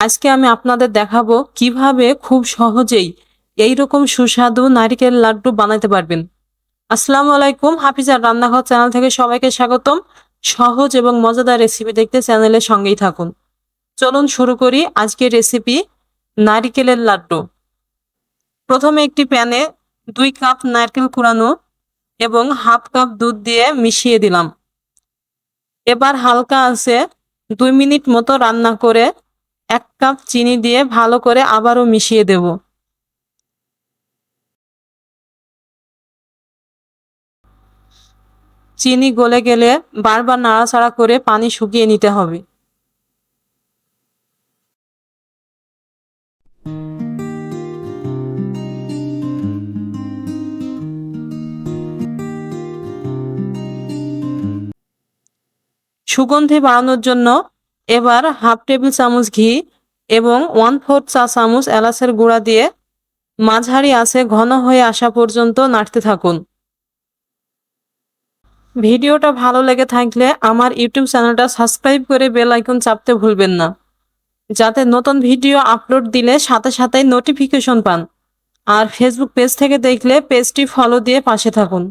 আজকে আমি আপনাদের দেখাবো কিভাবে খুব সহজেই এই রকম সুস্বাদু নারকেল লাড্ডু বানাতে পারবেন। আসসালামু আলাইকুম, হাফিজার রান্নাঘর চ্যানেল থেকে সবাইকে স্বাগতম। সহজ এবং মজাদার রেসিপি দেখতে চ্যানেলের সঙ্গেই থাকুন। চলুন শুরু করি আজকের রেসিপি, নারকেলের লাড্ডু। প্রথমে একটি প্যানে 2 কাপ নারকেল কুড়ানো এবং হাফ কাপ দুধ দিয়ে মিশিয়ে দিলাম। এবার হালকা আঁচে 2 মিনিট মতো রান্না করে 1 কাপ চিনি দিয়ে ভালো করে আবারও মিশিয়ে দেব। চিনি গলে গেলে বারবার নাড়াচাড়া করে পানি শুকিয়ে নিতে হবে। সুগন্ধি বাড়ানোর জন্য এবার হাফ টেবিল চামচ ঘি এবং 1/4 চা চামচ এলাচের গুঁড়া দিয়ে মাঝারি আঁচে ঘন হয়ে আসা পর্যন্ত নাড়তে থাকুন। ভিডিওটা ভালো লেগে থাকলে আমার ইউটিউব চ্যানেলটা সাবস্ক্রাইব করে বেল আইকন চাপতে ভুলবেন না, যাতে নতুন ভিডিও আপলোড দিলে সাথে সাথে নোটিফিকেশন পান। আর ফেসবুক পেজ থেকে দেখলে পেজটি ফলো দিয়ে পাশে থাকুন।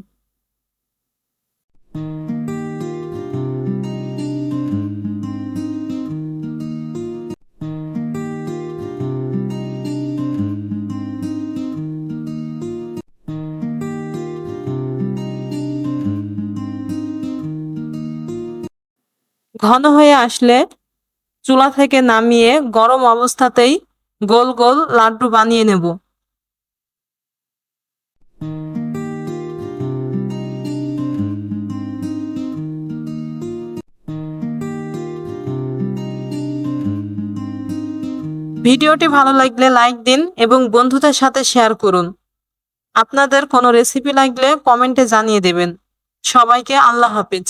ঘন হয়ে আসলে চুলা থেকে নামিয়ে গরম অবস্থাতেই গোল গোল লাড্ডু বানিয়ে নেব। ভিডিওটি ভালো লাগলে লাইক দিন এবং বন্ধুদের সাথে শেয়ার করুন। আপনাদের কোনো রেসিপি লাগলে কমেন্টে জানিয়ে দেবেন। সবাইকে আল্লাহ হাফেজ।